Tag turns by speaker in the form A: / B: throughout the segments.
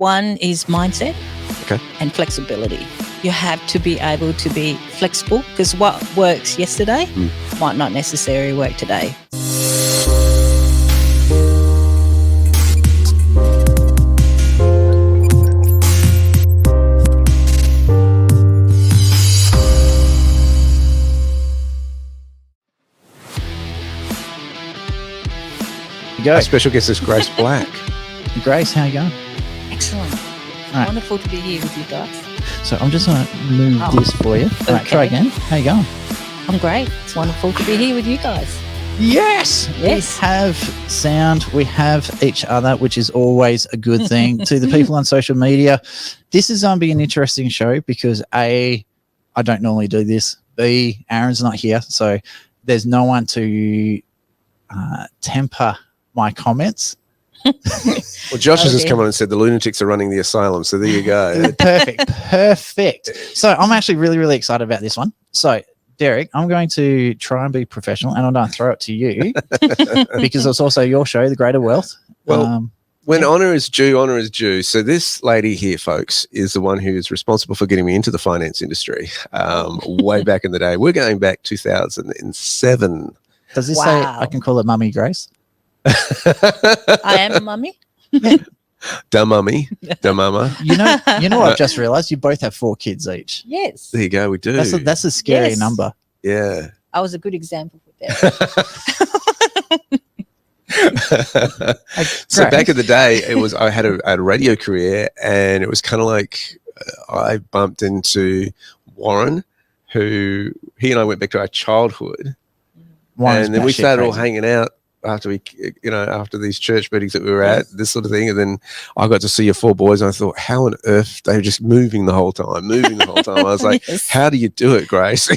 A: One is mindset
B: Okay.
A: and flexibility. You have to be able to be flexible because what works yesterday might not necessarily work today.
B: Our special guest is Grace Black.
C: Grace, how you going?
A: Excellent.
C: Right.
A: Wonderful to be here with you guys.
C: So I'm just going to move this for you. All right, try again. How you going?
A: I'm great. It's wonderful to be here with you guys.
C: Yes.
A: Yes.
C: We have sound. We have each other, which is always a good thing. To the people on social media, this is going to be an interesting show because A, I don't normally do this. B, Aaron's not here. So there's no one to temper my comments.
B: Well, Josh has just come on and said the lunatics are running the asylum. So there you go.
C: Perfect. So I'm actually really, really excited about this one. So Derek, I'm going to try and be professional and I'm going to throw it to you because it's also your show, The Greater Wealth.
B: Well, when honour is due, honour is due. So this lady here, folks, is the one who is responsible for getting me into the finance industry way back in the day. We're going back 2007.
C: Does this say I can call it Mummy Grace?
A: I am a mummy.
B: Da mummy, da mama.
C: You know what I've just realised? You both have 4 kids each.
A: Yes.
B: There you go, we do.
C: That's a scary number.
B: Yeah.
A: I was a good example for that.
B: So back in the day, I had a radio career, and it was kind of like I bumped into Warren, who he and I went back to our childhood, and then we started all hanging out after after these church meetings that we were at, this sort of thing. And then I got to see your 4 boys, and I thought, how on earth they were just moving the whole time. I was like, how do you do it, Grace?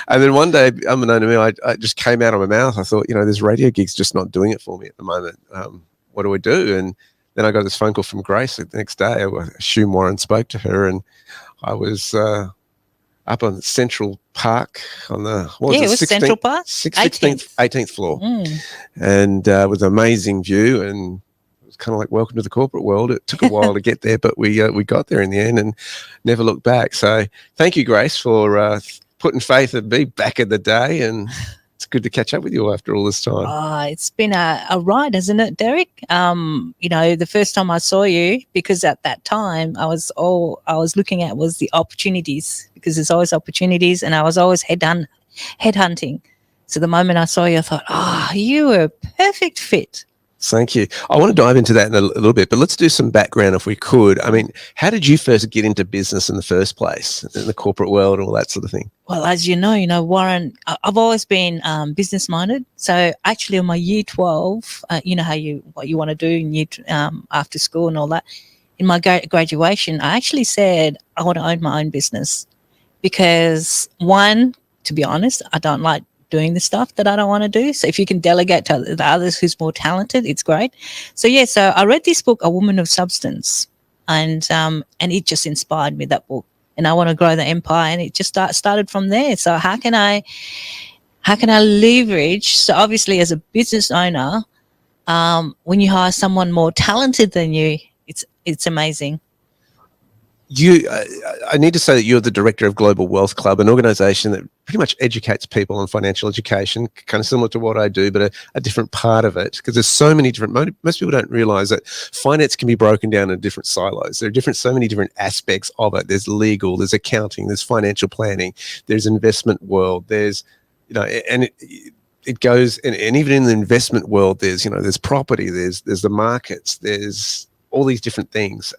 B: And then one day, unbeknown to me, I just came out of my mouth. I thought, this radio gig's just not doing it for me at the moment. What do we do? And then I got this phone call from Grace the next day. I assume Warren spoke to her, and I was up on Central Park on the
A: it was Central Park,
B: 18th floor, and with an amazing view, and it was kind of like welcome to the corporate world. It took a while to get there, but we got there in the end and never looked back. So thank you, Grace, for putting faith in me back in the day, and it's good to catch up with you after all this time.
A: It's been a ride, hasn't it, Derek? The first time I saw you, because at that time I was looking at was the opportunities, because there's always opportunities, and I was always headhunting. So the moment I saw you, I thought, you were a perfect fit.
B: Thank you. I want to dive into that in a little bit, but let's do some background if we could. I mean, how did you first get into business in the first place, in the corporate world and all that sort of thing?
A: Well, as you know, Warren, I've always been business minded. So actually on my year 12, what you want to do in after school and all that, in my graduation, I actually said I want to own my own business because, one, to be honest, I don't like doing the stuff that I don't want to do. So if you can delegate to the others who's more talented, it's great. So I read this book, A Woman of Substance, and it just inspired me, that book. And I want to grow the empire, and it just started from there. So how can I leverage? So obviously, as a business owner, when you hire someone more talented than you, it's amazing.
B: I need to say that you're the director of Global Wealth Club, an organisation that pretty much educates people on financial education, kind of similar to what I do, but a different part of it, because there's so many different. Most people don't realise that finance can be broken down into different silos. There are so many different aspects of it. There's legal, there's accounting, there's financial planning, there's investment world, there's and it goes, and even in the investment world, there's property, there's the markets, there's all these different things.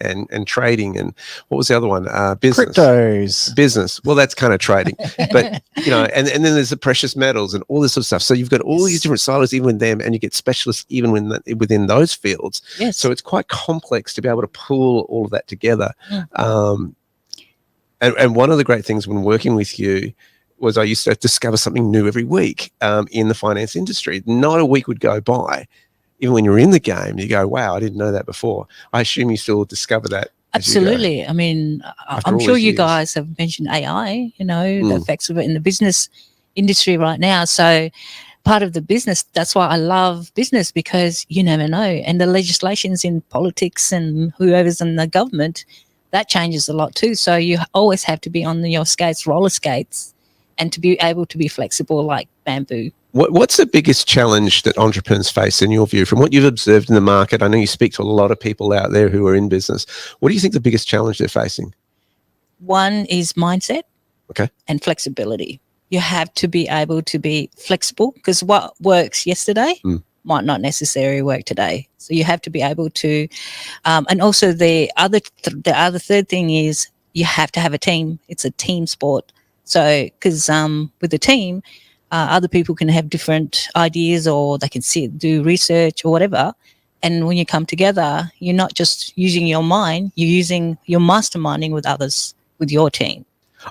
B: And trading, and what was the other one? Business.
C: Cryptos.
B: Business. Well, that's kind of trading. But, and then there's the precious metals and all this sort of stuff. So you've got all these different silos, even with them, and you get specialists even within those fields.
A: Yes.
B: So it's quite complex to be able to pull all of that together. And one of the great things when working with you was I used to discover something new every week in the finance industry. Not a week would go by, even when you're in the game, you go, wow, I didn't know that before. I assume you still discover that.
A: Absolutely. I mean, I'm sure you guys have mentioned AI, the effects of it in the business industry right now. So part of the business. That's why I love business, because you never know. And the legislations in politics and whoever's in the government, that changes a lot too. So you always have to be on your skates, roller skates, and to be able to be flexible like bamboo.
B: What's the biggest challenge that entrepreneurs face in your view, from what you've observed in the market? I know you speak to a lot of people out there who are in business. What do you think the biggest challenge they're facing?
A: One is mindset,
B: Okay,
A: and flexibility. You have to be able to be flexible, because what works yesterday might not necessarily work today. So you have to be able to, and also the other third thing is you have to have a team. It's a team sport. So because with the team, other people can have different ideas, or they can do research or whatever. And when you come together, you're not just using your mind, you're masterminding with others, with your team.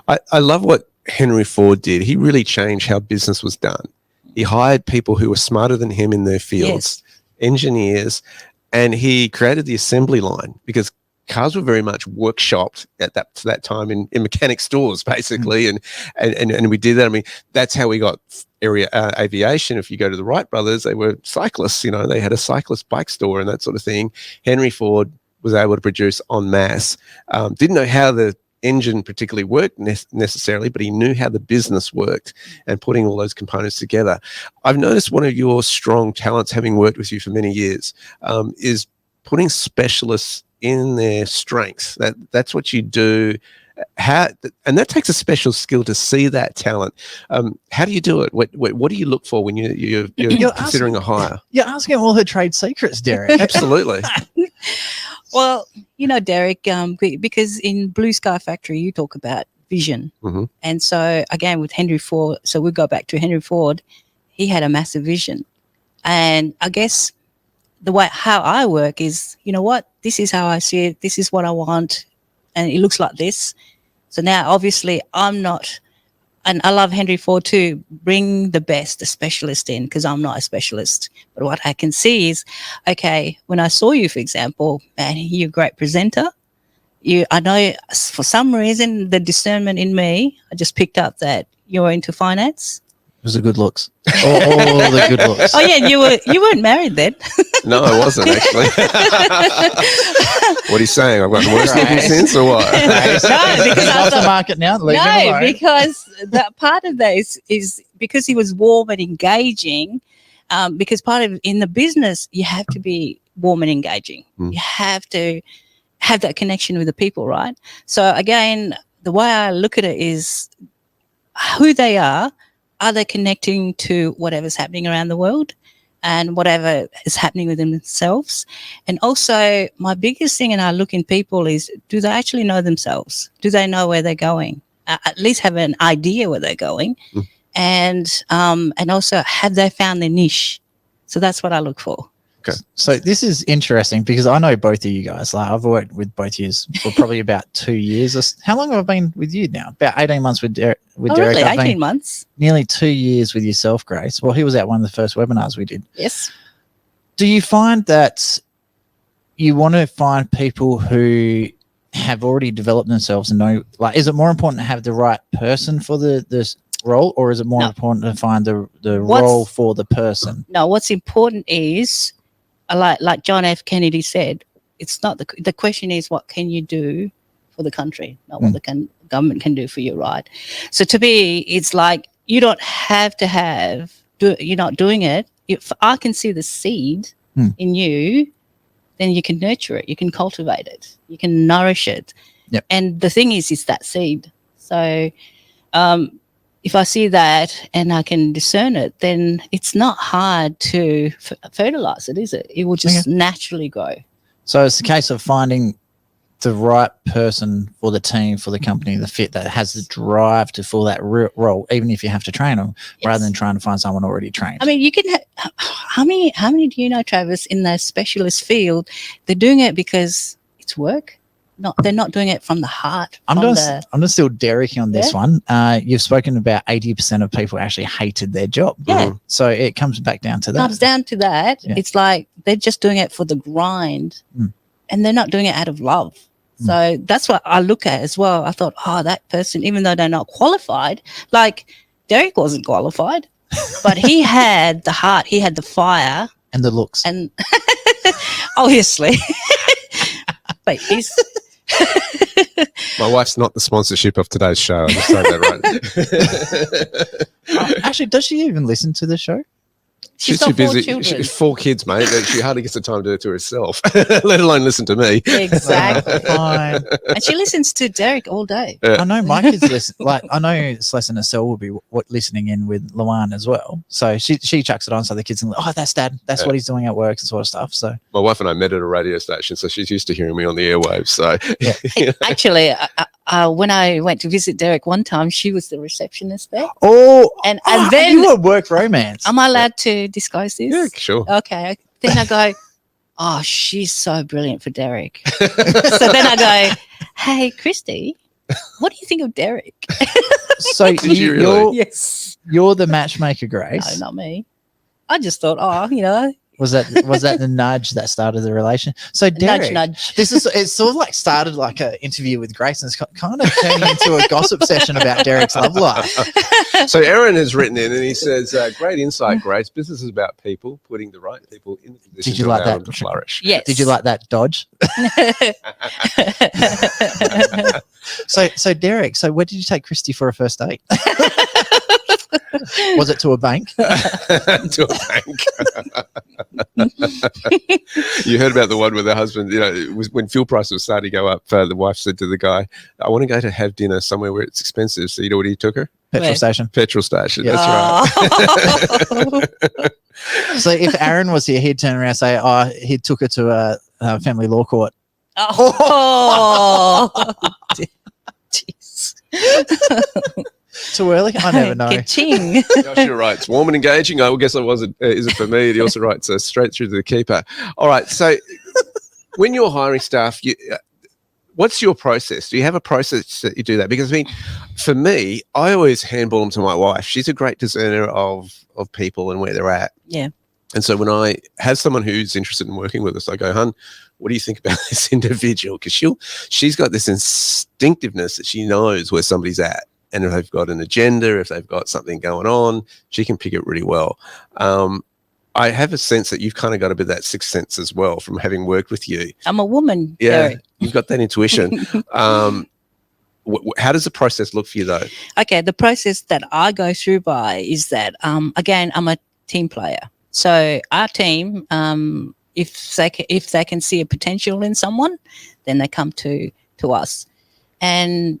B: I love what Henry Ford did. He really changed how business was done. He hired people who were smarter than him in their fields, engineers, and he created the assembly line, because cars were very much workshopped at that time in mechanic stores, basically, and we did that. I mean, that's how we got aviation. If you go to the Wright brothers, they were cyclists. You know, they had a cyclist bike store and that sort of thing. Henry Ford was able to produce en masse. Didn't know how the engine particularly worked necessarily, but he knew how the business worked and putting all those components together. I've noticed one of your strong talents, having worked with you for many years, is putting specialists in their strengths. That's what you do. And that takes a special skill to see that talent. How do you do it? What do you look for when you're considering a hire?
C: You're asking all her trade secrets, Derek.
B: Absolutely.
A: Well, you know, Derek, because in Blu Sky Factory, you talk about vision. And so, again, with Henry Ford, so we go back to Henry Ford, he had a massive vision. And I guess how I work is, you know what, this is how I see it, this is what I want, and it looks like this. So now, obviously, I'm not, and I love Henry Ford to bring the specialist in, because I'm not a specialist. But what I can see is, okay, when I saw you, for example, man, you're a great presenter. I know for some reason, the discernment in me, I just picked up that you're into finance.
C: It was the good looks. All the good looks.
A: Oh yeah, you weren't married then.
B: No, I wasn't actually. What are you saying? I've got the worst looking sense or what?
A: No, because
C: He's off the market now. Leave him alone.
A: Because that part of that is because he was warm and engaging. Because part of in the business, you have to be warm and engaging. You have to have that connection with the people, right? So again, the way I look at it is who they are. Are they connecting to whatever's happening around the world and whatever is happening with themselves? And also, my biggest thing, and I look in people, is do they actually know themselves? Do they know where they're going? At least have an idea where they're going. And also, have they found their niche? So that's what I look for.
B: Okay.
C: So this is interesting, because I know both of you guys. Like, I've worked with both of you for probably about 2 years. How long have I been with you now? About 18 months with Derek.
A: Really? 18 months?
C: Nearly 2 years with yourself, Grace. Well, he was at one of the first webinars we did.
A: Yes.
C: Do you find that you want to find people who have already developed themselves and know, like, is it more important to have the right person for this role, or is it more important to find the role for the person?
A: No, what's important is, like John F. Kennedy said, it's not the question is, what can you do for the country, not what the government can do for you, right? So to me, it's like you don't have to you're not doing it. If I can see the seed in you, then you can nurture it, you can cultivate it, you can nourish it.
C: Yep.
A: And the thing is that seed. So if I see that and I can discern it, then it's not hard to fertilize it, is it? It will just naturally grow. So
C: it's a case of finding the right person for the team, for the company, the fit that has the drive to fill that role, even if you have to train them, rather than trying to find someone already trained.
A: I mean, you can how many do you know, Travis, in the specialist field, they're doing it because it's work? No, they're not doing it from the heart.
C: I'm just still Derek on this one. You've spoken about 80% of people actually hated their job.
A: Yeah.
C: So it comes back down to that.
A: Comes down to that. Yeah. It's like they're just doing it for the grind, and they're not doing it out of love. So that's what I look at as well. I thought, that person, even though they're not qualified, like Derek wasn't qualified. but he had the heart, he had the fire,
C: And the looks.
A: and obviously, but he's.
B: My wife's not the sponsorship of today's show. I'll just say that right.
C: Actually, does she even listen to the show?
A: She's
B: too
A: got 4
B: busy.
A: children.
B: She's 4 kids, mate. She hardly gets the time to do it to herself, let alone listen to me.
A: Exactly.
C: Fine.
A: And she listens to Derek all day.
C: I know my kids listen. Like I know Celeste and Estelle will be listening in with Luan as well. So she chucks it on, so the kids can. Oh, that's Dad. That's what he's doing at work and sort of stuff. So
B: My wife and I met at a radio station, so she's used to hearing me on the airwaves. So
A: Actually, when I went to visit Derek one time, she was the receptionist there. And then
C: you were work romance.
A: am I allowed to disclose this?
B: yeah, sure.
A: Okay. Then I go, oh, she's so brilliant for Derek. So then I go, hey, Christy, what do you think of Derek?
C: So
B: Did you really?
A: Yes.
C: you're the matchmaker, Grace.
A: No, not me. I just thought, oh, you know,
C: Was that the nudge that started the relation? So Derek,
A: nudge.
C: it's sort of like started like an interview with Grace, and it's kind of turning into a gossip session about Derek's love life.
B: So Aaron has written in and he says, great insight, Grace. Business is about people, putting the right people in the position
C: Did you
B: to
C: like
B: allow
C: that?
B: them to flourish.
A: Yes.
C: Did you like that dodge? So Derek, so where did you take Christy for a first date? Was it to a bank?
B: To a bank. You heard about the one with the husband, it was when fuel prices were starting to go up, the wife said to the guy, I want to go to have dinner somewhere where it's expensive. So you know what he took her?
C: Petrol
A: Where?
C: station.
B: Petrol station.
C: Yeah.
B: That's right.
C: So if Aaron was here, he'd turn around and say, he took her to a family law court.
A: Oh. Jeez.
C: Too early? I never know.
A: Ka-ching.
B: Joshua writes, warm and engaging. I guess I wasn't. Is it for me? And he also writes, straight through to the keeper. All right. So when you're hiring staff, what's your process? Do you have a process that you do that? Because, I mean, for me, I always handball them to my wife. She's a great discerner of people and where they're at.
A: Yeah.
B: And so when I have someone who's interested in working with us, I go, hun, what do you think about this individual? Because she's got this instinctiveness that she knows where somebody's at. And if they've got an agenda, if they've got something going on, she can pick it really well. I have a sense that you've kind of got a bit of that sixth sense as well from having worked with you.
A: I'm a woman.
B: Yeah,
A: Derek.
B: you've got that intuition. How does the process look for you, though?
A: Okay, the process that I go through by is that, again, I'm a team player. So our team, if they can see a potential in someone, then they come to us. And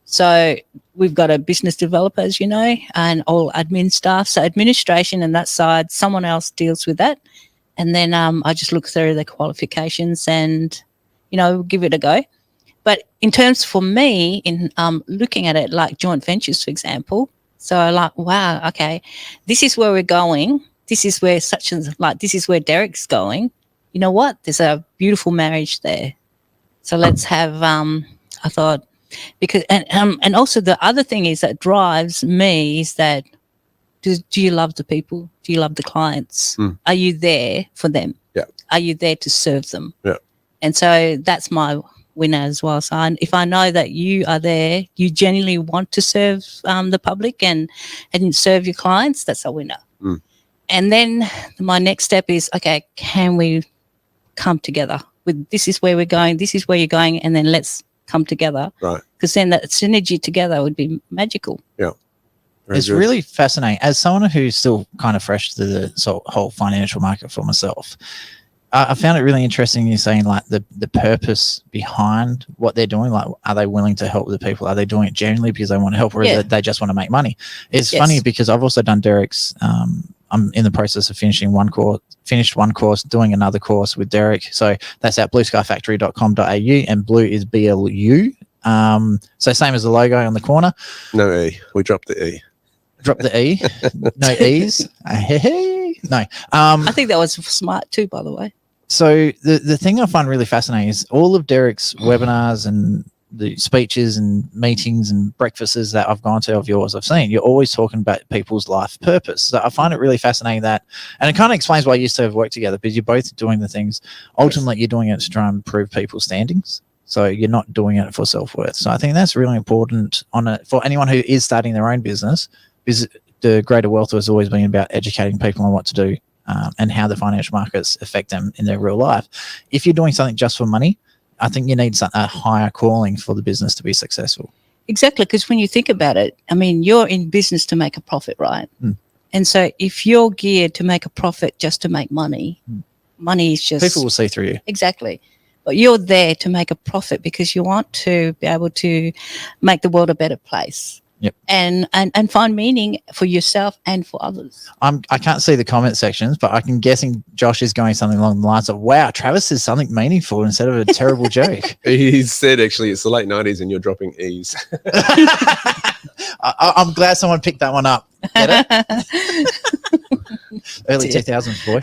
A: so we've got a business developer, as you know, and all admin staff. So administration and that side, someone else deals with that. And then I just look through the qualifications and, give it a go. But in terms for me, in looking at it like joint ventures, for example, so like, wow, okay, this is where we're going. This is where this is where Derek's going. You know what? There's a beautiful marriage there. So let's have, I thought, because, and also the other thing is that drives me is that, do you love the people? Do you love the clients? Are you there for them?
B: Yeah.
A: Are you there to serve them?
B: Yeah.
A: And so that's my winner as well. So if I know that you are there, you genuinely want to serve the public and serve your clients, that's a winner. And then my next step is, okay, can we come together with this is where we're going, this is where you're going, and then let's come together.
B: Right.
A: Because then that synergy together would be magical.
B: Yeah.
C: It's
B: good.
C: really fascinating. As someone who's still kind of fresh to the whole financial market for myself, I found it really interesting you saying like the purpose behind what they're doing. Like, are they willing to help the people? Are they doing it genuinely because they want to help, or
A: Yeah.
C: they just want to make money? It's
A: Yes.
C: funny because I've also done Derek's. I'm in the process of finished one course, doing another course with Derek. So that's at bluskyfactory.com.au, and blue is BLU. So same as the logo on the corner.
B: No E. We dropped the E.
C: Drop the E. No E's. No.
A: I think that was smart too, by the way.
C: So the thing I find really fascinating is all of Derek's webinars and the speeches and meetings and breakfasts that I've gone to of yours, I've seen, you're always talking about people's life purpose. So I find it really fascinating that, and it kind of explains why you used to have worked together, because you're both doing the things. Ultimately, you're doing it to try and improve people's standings. So you're not doing it for self-worth. So I think that's really important for anyone who is starting their own business, is the greater wealth has always been about educating people on what to do and how the financial markets affect them in their real life. If you're doing something just for money, I think you need a higher calling for the business to be successful.
D: Exactly, because when you think about it, I mean, you're in business to make a profit, right? And so if you're geared to make a profit just to make money, money is just...
C: People will see through you.
D: Exactly. But you're there to make a profit because you want to be able to make the world a better place.
C: Yep.
D: And find meaning for yourself and for others.
C: I can't see the comment sections, but I can guessing Josh is going something along the lines of, wow, Travis says something meaningful instead of a terrible joke.
B: He said, actually, it's the late 90s and you're dropping E's.
C: I'm glad someone picked that one up. Get it? Early 2000s, boy.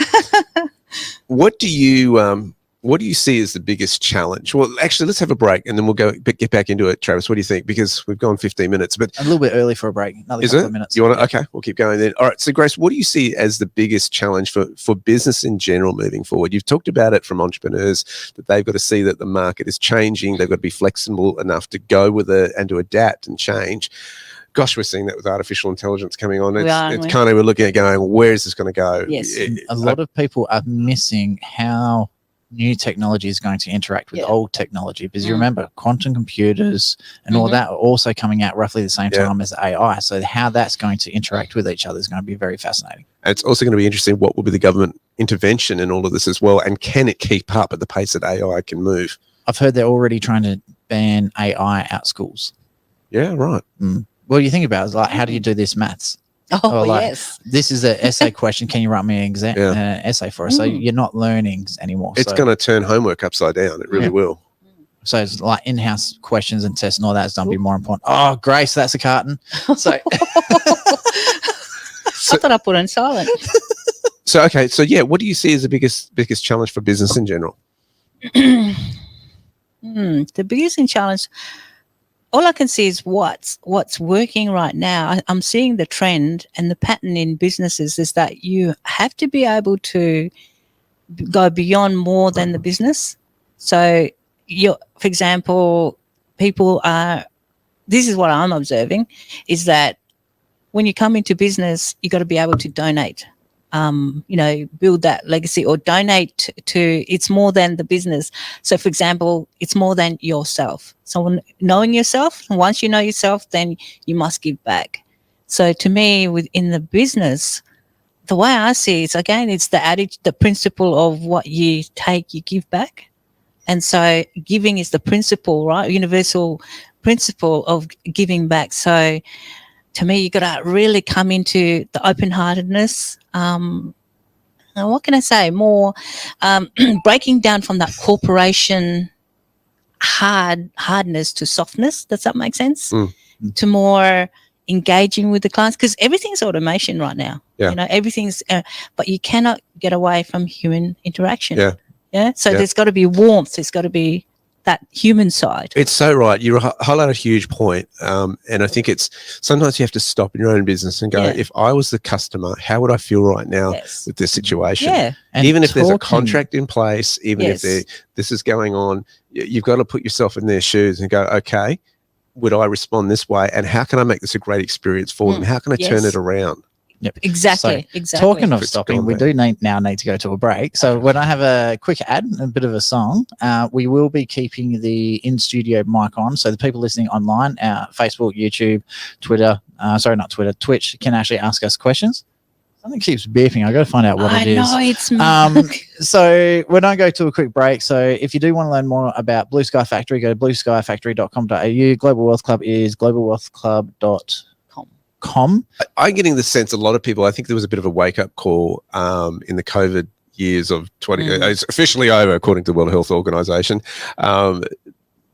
B: What do you see as the biggest challenge? Well, actually, let's have a break and then we'll get back into it. Travis, what do you think? Because we've gone 15 minutes, but
C: A little bit early for a break. Another couple of minutes.
B: You want to? Okay, we'll keep going then. All right. So, Grace, what do you see as the biggest challenge for business in general moving forward? You've talked about it from entrepreneurs that they've got to see that the market is changing. They've got to be flexible enough to go with it and to adapt and change. Gosh, we're seeing that with artificial intelligence coming on. It's kind of, we're looking at going, where is this going to go?
D: Yes.
C: A lot of people are missing how new technology is going to interact with old technology, because you remember quantum computers and all that are also coming out roughly the same time as AI. So how that's going to interact with each other is going to be very fascinating.
B: And it's also going to be interesting what will be the government intervention in all of this as well, and can it keep up at the pace that AI can move?
C: I've heard they're already trying to ban AI out schools.
B: Yeah, right.
C: Well, you think about it, like, how do you do this maths?
D: Oh,
C: like,
D: yes.
C: This is an essay question. Can you write me an essay for us? So you're not learning anymore.
B: It's going to turn homework upside down. It really will.
C: So it's like in-house questions and tests and all that's going to be more important. Oh, Grace, that's a carton. So
D: I thought I put it on silent.
B: So, okay. So, yeah, what do you see as the biggest challenge for business in general?
A: The biggest challenge, all I can see is what's working right now. I'm seeing the trend and the pattern in businesses is that you have to be able to go beyond more than the business. So, for example, people are, this is what I'm observing, is that when you come into business, you got to be able to donate. Build that legacy or donate to, it's more than the business. So, for example, it's more than yourself. So knowing yourself, once you know yourself, then you must give back. So to me, within the business, the way I see it, again, it's the adage, the principle of what you take, you give back. And so giving is the principle, right? Universal principle of giving back. So to me, you got to really come into the open-heartedness. What can I say? More breaking down from that corporation hardness to softness. Does that make sense? To more engaging with the clients, because everything's automation right now. Everything's, but you cannot get away from human interaction. So there's got to be warmth. There's got to be that human side.
B: It's so right. You highlight a huge point. And I think it's sometimes you have to stop in your own business and go, if I was the customer, how would I feel right now with this situation?
C: And
B: even if there's a contract in place, even if this is going on, you've got to put yourself in their shoes and go, okay, would I respond this way? And how can I make this a great experience for them? How can I turn it around?
C: Yep.
A: Exactly.
C: Talking of stopping, we do now need to go to a break. So when I have a quick ad, a bit of a song, we will be keeping the in-studio mic on. So the people listening online, Facebook, YouTube, Twitter, Twitch, can actually ask us questions. Something keeps beeping. I got to find out what it is.
A: I know, it's
C: so we're going to go to a quick break. So if you do want to learn more about Blu Sky Factory, go to bluskyfactory.com.au. Global Wealth Club is globalwealthclub.com.
B: I'm getting the sense a lot of people, I think there was a bit of a wake-up call in the COVID years of 20. It's officially over, according to the World Health Organization. But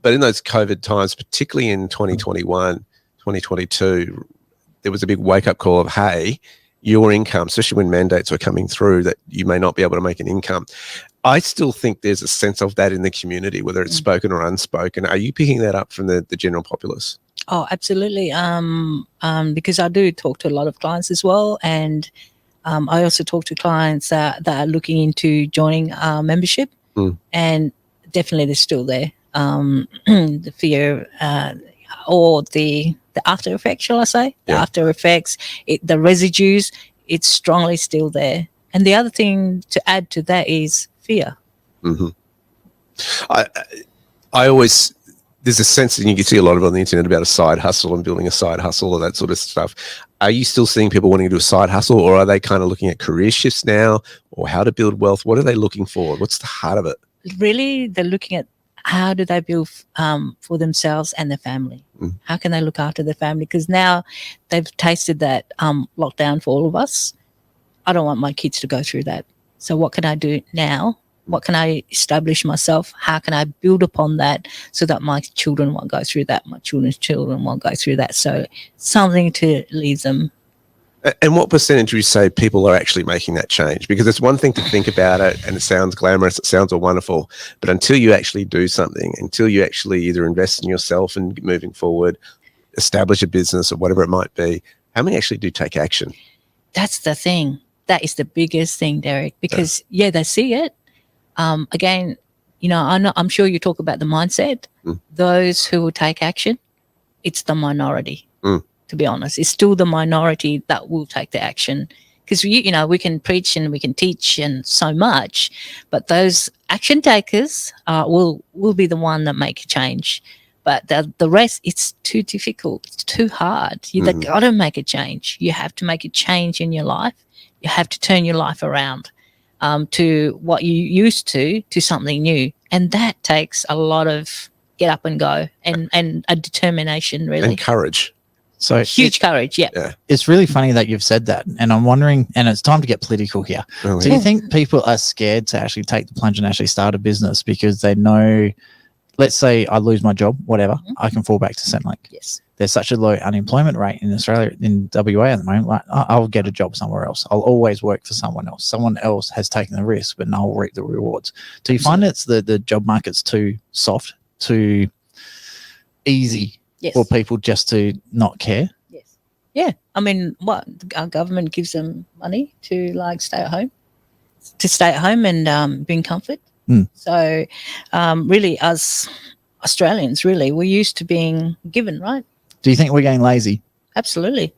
B: in those COVID times, particularly in 2021, 2022, there was a big wake-up call of, hey, your income, especially when mandates were coming through, that you may not be able to make an income. I still think there's a sense of that in the community, whether it's spoken or unspoken. Are you picking that up from the general populace?
A: Oh, absolutely. Because I do talk to a lot of clients as well. And I also talk to clients that are looking into joining our membership. And definitely they're still there. The fear or the the after effects, shall I say? The
B: Yeah.
A: after effects, the residues, it's strongly still there. And the other thing to add to that is fear.
B: Hmm. I always, there's a sense, and you can see a lot of it on the internet about a side hustle and building a side hustle or that sort of stuff. Are you still seeing people wanting to do a side hustle, or are they kind of looking at career shifts now, or how to build wealth? What are they looking for? What's the heart of it?
A: Really, they're looking at how do they build for themselves and their family. How can they look after their family? Because now they've tasted that lockdown for all of us. I don't want my kids to go through that. So what can I do now? What can I establish myself? How can I build upon that so that my children won't go through that? My children's children won't go through that. So something to leave them.
B: And what percentage would you say people are actually making that change? Because it's one thing to think about it and it sounds glamorous, it sounds all wonderful, but until you actually do something, until you actually either invest in yourself and moving forward, establish a business or whatever it might be, how many actually do take action?
A: That's the thing. That is the biggest thing, Derek, because they see it. Again, I'm sure you talk about the mindset. Those who will take action, it's the minority. To be honest, it's still the minority that will take the action, because we can preach and we can teach and so much, but those action takers will be the one that make a change. But the rest, it's too difficult. It's too hard. You've got to make a change. You have to make a change in your life. You have to turn your life around to what you used to something new. And that takes a lot of get up and go and a determination, really.
B: And courage.
C: So
A: huge courage, yeah.
C: It's really funny that you've said that. And I'm wondering, and it's time to get political here.
B: Oh,
C: Do you think people are scared to actually take the plunge and actually start a business because they know, let's say I lose my job, whatever, I can fall back to Centrelink.
A: Yes.
C: There's such a low unemployment rate in Australia, in WA at the moment. Like, I'll get a job somewhere else. I'll always work for someone else. Someone else has taken the risk, but I'll reap the rewards. Do you find it's the job market's too soft, too easy for people just to not care?
A: Yes. Yeah. I mean, our government gives them money to stay at home and be in comfort. So really, as Australians, really, we're used to being given, right?
C: Do you think we're getting lazy?
A: Absolutely.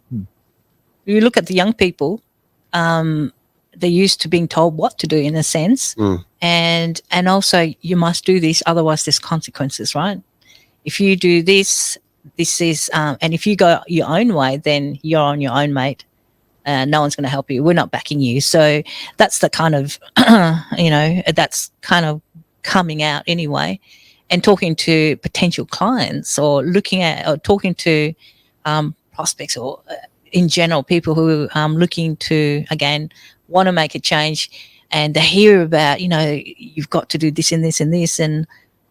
A: You look at the young people, they're used to being told what to do in a sense. And also you must do this, otherwise there's consequences, right? If you do this is, and if you go your own way, then you're on your own, mate. No one's going to help you. We're not backing you. So that's the kind of, that's kind of coming out anyway. And talking to potential clients or talking to prospects or in general, people who are looking to, again, want to make a change, and they hear about, you've got to do this and this and this.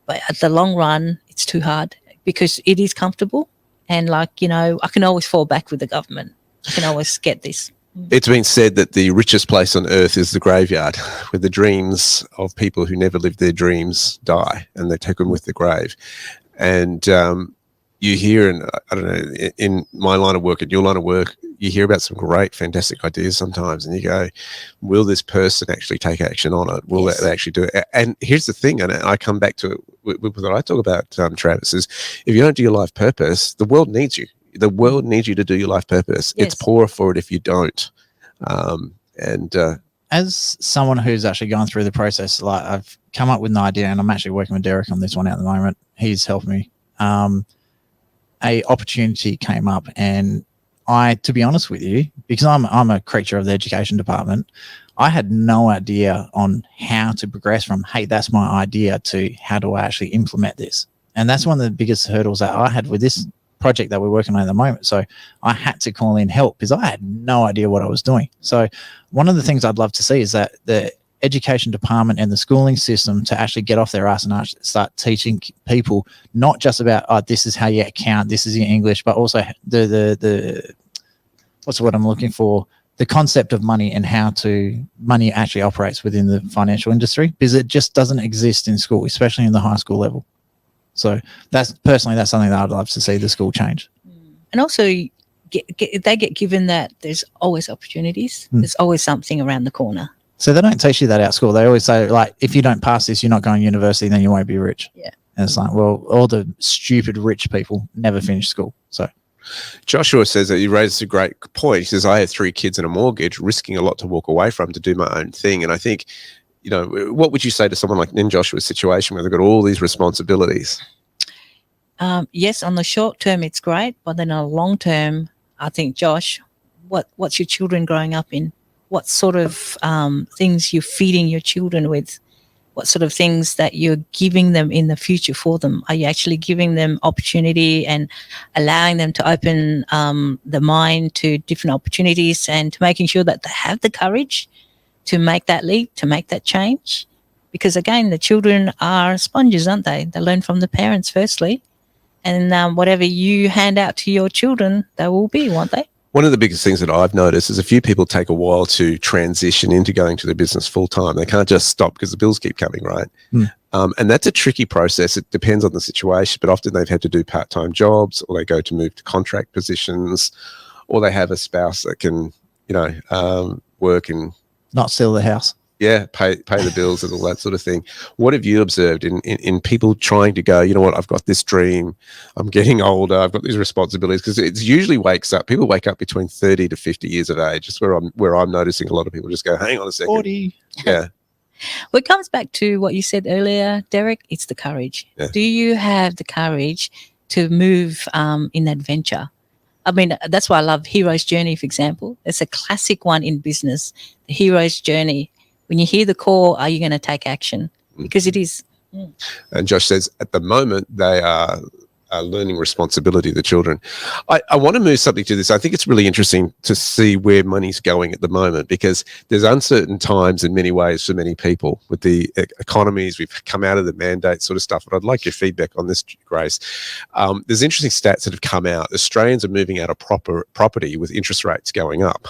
A: But at the long run, it's too hard because it is comfortable. And I can always fall back with the government. I can always get this.
B: It's been said that the richest place on earth is the graveyard, where the dreams of people who never lived their dreams die and they take them with the grave. And you hear, and I don't know, in my line of work, in your line of work, you hear about some great, fantastic ideas sometimes, and you go, will this person actually take action on it? Will they actually do it? And here's the thing, and I come back to it with what I talk about, Travis, is if you don't do your life purpose, the world needs you. The world needs you to do your life purpose. It's poorer for it if you don't.
C: As someone who's actually gone through the process, I've come up with an idea, and I'm actually working with Derek on this one at the moment. He's helped me. A opportunity came up, and to be honest with you, because I'm a creature of the education department, I had no idea on how to progress from, hey, that's my idea, to how do I actually implement this? And that's one of the biggest hurdles that I had with this project that we're working on at the moment. So I had to call in help because I had no idea what I was doing. So one of the things I'd love to see is that the education department and the schooling system to actually get off their ass and start teaching people not just about, this is how you count, this is your English, but also the what's the word I'm looking for? The concept of money and how money actually operates within the financial industry, because it just doesn't exist in school, especially in the high school level. So that's something that I'd love to see the school change.
A: And also they get given that there's always opportunities. There's always something around the corner.
C: So they don't teach you that at school. They always say, if you don't pass this, you're not going to university, then you won't be rich.
A: Yeah.
C: And it's like, well, all the stupid rich people never finish school. So
B: Joshua says that he raises a great point. He says, I have 3 kids and a mortgage, risking a lot to walk away from to do my own thing. And I think, you know, what would you say to someone like in Joshua's situation where they've got all these responsibilities?
A: Yes, on the short term, it's great. But then on the long term, I think, Josh, what's your children growing up in? What sort of things you're feeding your children with? What sort of things that you're giving them in the future for them? Are you actually giving them opportunity and allowing them to open the mind to different opportunities and to making sure that they have the courage to make that leap, to make that change? Because again, the children are sponges, aren't they? They learn from the parents firstly. And whatever you hand out to your children, they will be, won't they?
B: One of the biggest things that I've noticed is a few people take a while to transition into going to their business full time. They can't just stop because the bills keep coming, right? And that's a tricky process. It depends on the situation, but often they've had to do part-time jobs, or they go to move to contract positions, or they have a spouse that can, you know, work and
C: Not sell the house.
B: pay the bills and all that sort of thing. What have you observed in people trying to go, you know what, I've got this dream, I'm getting older, I've got these responsibilities? Because it usually people wake up between 30 to 50 years of age. Just where I'm noticing a lot of people just go, hang on a second.
C: 40.
B: Yeah.
A: Well, it comes back to what you said earlier, Derek. It's the courage.
B: Yeah.
A: Do you have the courage to move in adventure? I mean, that's why I love Hero's Journey, for example. It's a classic one in business, the hero's journey. When you hear the call, are you going to take action? Because it is.
B: And Josh says, at the moment, they are learning responsibility, the children. I want to move something to this. I think it's really interesting to see where money's going at the moment, because there's uncertain times in many ways for many people with the economies. We've come out of the mandate sort of stuff. But I'd like your feedback on this, Grace. There's interesting stats that have come out. Australians are moving out of property with interest rates going up.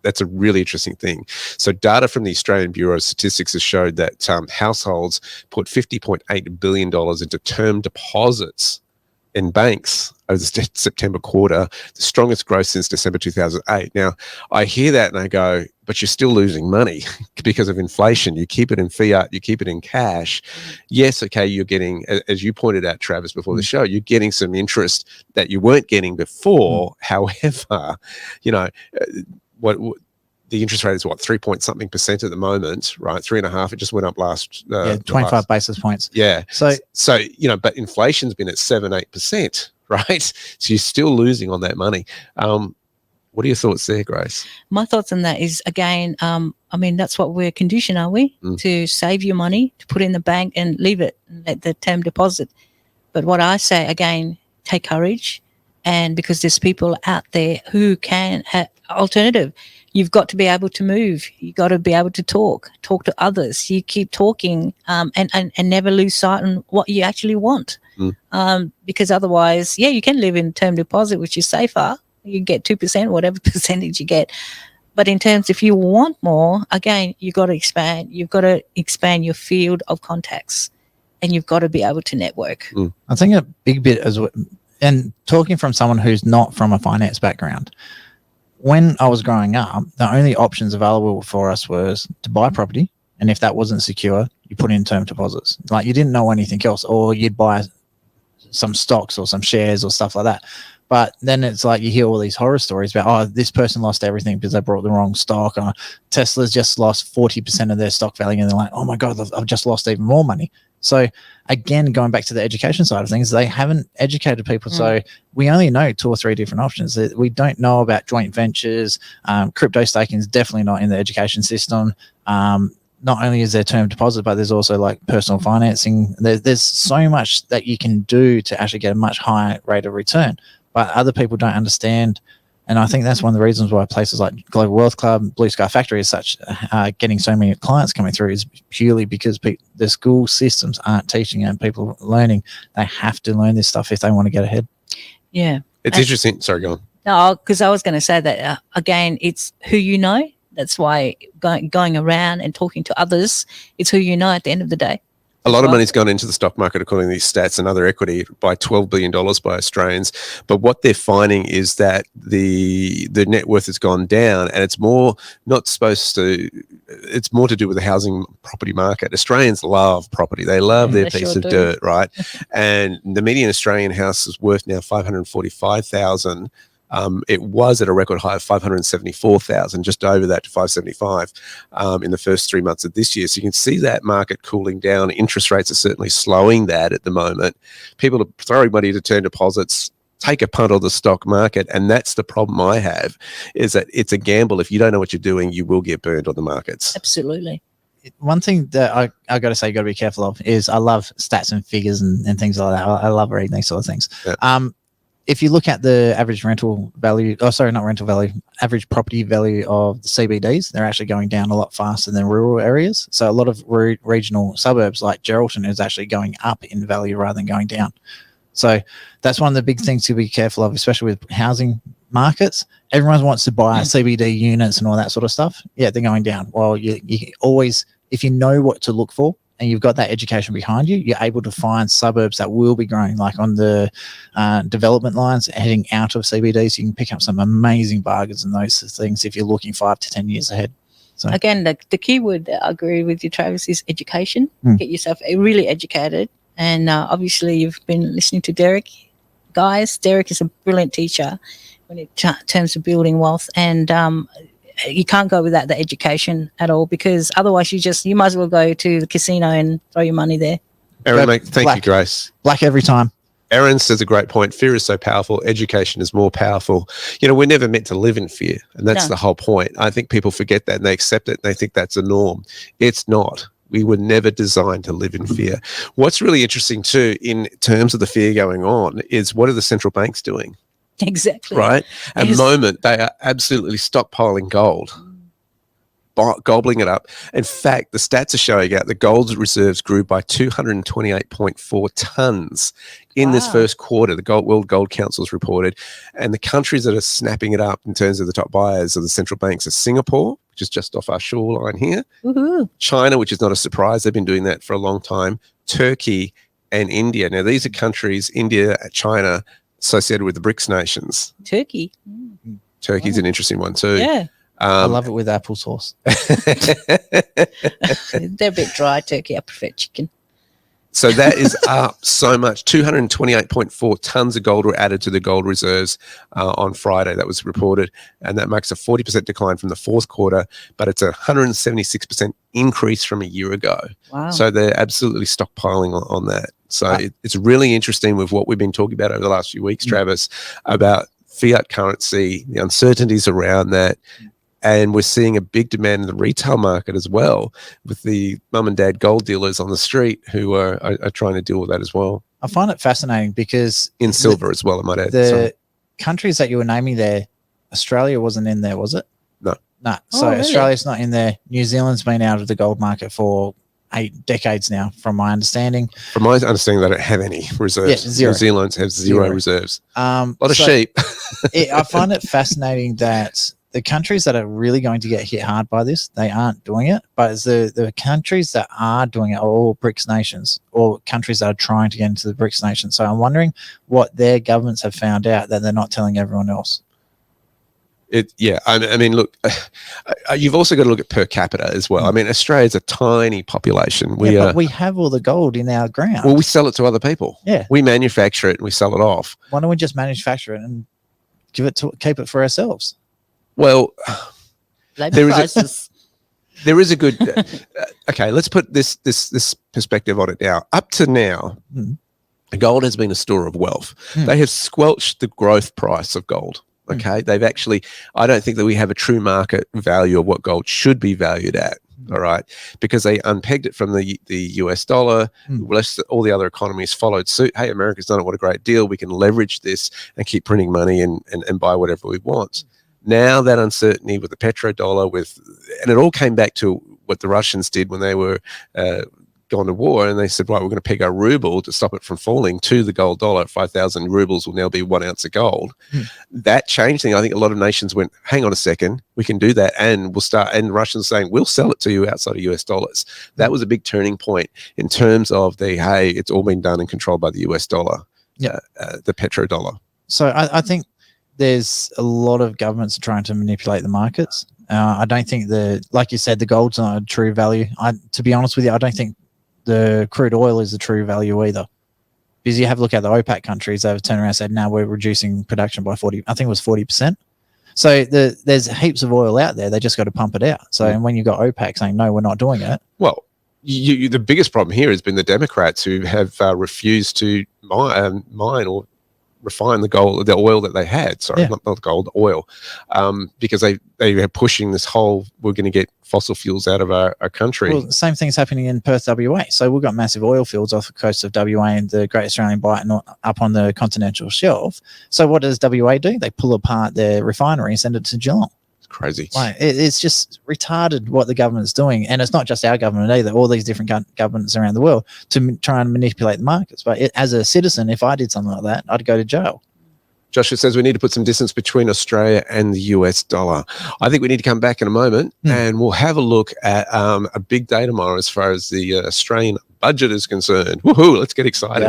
B: That's a really interesting thing. So data from the Australian Bureau of Statistics has showed that households put $50.8 billion into term deposits in banks over the September quarter, the strongest growth since December 2008. Now, I hear that and I go, but you're still losing money because of inflation. You keep it in fiat, you keep it in cash. Yes, okay, you're getting, as you pointed out, Travis, before the show, you're getting some interest that you weren't getting before. However, you know, what the interest rate is, what, 3-point-something% at the moment, right? 3.5%. It just went up last
C: 25 basis points.
B: Yeah.
C: So
B: you know, but inflation's been at 7-8%, right? So you're still losing on that money. What are your thoughts there, Grace?
A: My thoughts on that is, again, I mean, that's what we're conditioned, are we? To save your money, to put in the bank and leave it at the term deposit. But what I say, again, take courage. And because there's people out there who can have alternative. You've got to be able to move. You got to be able to talk to others. You keep talking and never lose sight on what you actually want. Because otherwise, you can live in term deposit, which is safer. You get 2%, whatever percentage you get. But in terms, if you want more, again, you've got to expand. You've got to expand your field of contacts, and you've got to be able to network.
C: I think a big bit as well, and talking from someone who's not from a finance background, when I was growing up, the only options available for us was to buy property. And if that wasn't secure, you put in term deposits. Like, you didn't know anything else, or you'd buy some stocks or some shares or stuff like that. But then it's like you hear all these horror stories about, oh, this person lost everything because they bought the wrong stock. Tesla's just lost 40% of their stock value. And they're like, oh my God, I've just lost even more money. So again, going back to the education side of things, they haven't educated people. So we only know 2 or 3 different options. We don't know about joint ventures. Crypto staking is definitely not in the education system. Not only is there term deposit, but there's also like personal financing. There's so much that you can do to actually get a much higher rate of return, but other people don't understand. And I think that's one of the reasons why places like Global Wealth Club, Blu Sky Factory is such getting so many clients coming through, is purely because the school systems aren't teaching and people are learning. They have to learn this stuff if they want to get ahead.
A: Yeah.
B: It's interesting. Sorry, go on.
A: No, because I was going to say that, again, it's who you know. That's why going around and talking to others, it's who you know at the end of the day.
B: A lot of
D: Well,
B: money's gone into the stock market, according to these stats, and other equity by $12 billion by Australians. But what they're finding is that the net worth has gone down, and it's more not supposed to. It's more to do with the housing property market. Australians love property; they love their
D: they
B: piece
D: sure
B: of
D: do.
B: dirt, right? And the median Australian house is worth now $545,000. It was at a record high of 574,000, just over that to 575 in the first 3 months of this year. So you can see that market cooling down. Interest rates are certainly slowing that at the moment. People are throwing money to term deposits, take a punt on the stock market, and that's the problem I have, is that it's a gamble. If you don't know what you're doing, you will get burned on the markets.
D: Absolutely.
C: One thing that I got to say, you got to be careful of is I love stats and figures and things like that. I love reading these sort of things.
B: Yeah.
C: If you look at the average rental value, not rental value, average property value of the CBDs, they're actually going down a lot faster than rural areas. So a lot of regional suburbs like Geraldton is actually going up in value rather than going down. So that's one of the big things to be careful of, especially with housing markets. Everyone wants to buy CBD units and all that sort of stuff. Yeah, they're going down. Well, you always, if you know what to look for, and you've got that education behind you, you're able to find suburbs that will be growing, like on the development lines heading out of CBDs. You can pick up some amazing bargains and those things if you're looking 5 to 10 years ahead. So
D: Again, the key word that I agree with you, Travis, is education.
C: Mm.
D: Get yourself really educated. And obviously, you've been listening to Derek. Guys, Derek is a brilliant teacher when it terms of building wealth. And you can't go without the education at all, because otherwise you might as well go to the casino and throw your money there.
B: Aaron, mate, thank you, Grace.
C: Black every time.
B: Aaron says a great point. Fear is so powerful. Education is more powerful. You know, we're never meant to live in fear. And that's the whole point. I think people forget that and they accept it and they think that's a norm. It's not. We were never designed to live in fear. What's really interesting too, in terms of the fear going on, is what are the central banks doing?
D: Exactly.
B: Right? At the moment, they are absolutely stockpiling gold, gobbling it up. In fact, the stats are showing out that gold reserves grew by 228.4 tons in this first quarter. The World Gold Council's reported. And the countries that are snapping it up in terms of the top buyers of the central banks are Singapore, which is just off our shoreline here, China, which is not a surprise. They've been doing that for a long time, Turkey and India. Now, these are countries, India, China, associated with the BRICS nations.
D: Turkey.
B: Turkey's an interesting one too.
D: Yeah.
C: I love it with apple sauce.
D: They're a bit dry, Turkey. I prefer chicken.
B: So that is up so much. 228.4 tons of gold were added to the gold reserves on Friday. That was reported. And that marks a 40% decline from the fourth quarter, but it's a 176% increase from a year ago.
D: Wow.
B: So they're absolutely stockpiling on that. So it's really interesting with what we've been talking about over the last few weeks, Travis, about fiat currency, the uncertainties around that. And we're seeing a big demand in the retail market as well, with the mum and dad gold dealers on the street who are trying to deal with that as well.
C: I find it fascinating because
B: in silver as well, I might add.
C: The countries that you were naming there, Australia wasn't in there, was it?
B: No.
C: No. So
D: really?
C: Australia's not in there. New Zealand's been out of the gold market for 8 decades now, from my understanding.
B: From my understanding, they don't have any reserves.
C: Yeah, zero.
B: New Zealand has zero reserves.
C: A
B: lot of sheep.
C: I find it fascinating that the countries that are really going to get hit hard by this, they aren't doing it. But it's the countries that are doing it are all BRICS nations, or countries that are trying to get into the BRICS nations. So I'm wondering what their governments have found out that they're not telling everyone else.
B: I mean, look, you've also got to look at per capita as well. I mean, Australia's a tiny population.
C: But we have all the gold in our ground.
B: Well, we sell it to other people.
C: Yeah.
B: We manufacture it and we sell it off.
C: Why don't we just manufacture it and keep it for ourselves?
B: Well,
D: Labor prices.
B: there is a good. Okay, let's put this perspective on it now. Up to now, gold has been a store of wealth. They have squelched the growth price of gold. Okay, they've actually. I don't think that we have a true market value of what gold should be valued at. All right, because they unpegged it from the US dollar. All the other economies followed suit. Hey, America's done it. What a great deal. We can leverage this and keep printing money and buy whatever we want. Now that uncertainty with the petrodollar, and it all came back to what the Russians did when they were gone to war, and they said, right, we're going to peg our ruble to stop it from falling to the gold dollar. 5,000 rubles will now be 1 ounce of gold. That changed things. I think a lot of nations went, hang on a second, we can do that, and we'll start. And Russians saying, we'll sell it to you outside of US dollars. That was a big turning point in terms of hey, it's all been done and controlled by the US dollar, the petrodollar.
C: So I think there's a lot of governments trying to manipulate the markets. I don't think like you said, the gold's not a true value. To be honest with you, I don't think the crude oil is the true value either. Because you have a look at the OPEC countries, they've turned around and said, now we're reducing production by 40, I think it was 40%. So there's heaps of oil out there. They just got to pump it out. So, and when you've got OPEC saying, no, we're not doing it.
B: Well, the biggest problem here has been the Democrats who have refused to mine or refine the oil that they had. Sorry, not gold, oil, because they are pushing this whole, we're going to get fossil fuels out of our country.
C: Well, the same thing's happening in Perth, WA. So we've got massive oil fields off the coast of WA and the Great Australian Bight and up on the continental shelf. So what does WA do? They pull apart their refinery and send it to Geelong.
B: Crazy.
C: Like, it's just retarded what the government's doing, and it's not just our government either. All these different governments around the world to try and manipulate the markets. But as a citizen, if I did something like that, I'd go to jail.
B: Joshua says we need to put some distance between Australia and the US dollar. I think we need to come back in a moment and we'll have a look at a big day tomorrow as far as the Australian budget is concerned. Woohoo! Let's get excited.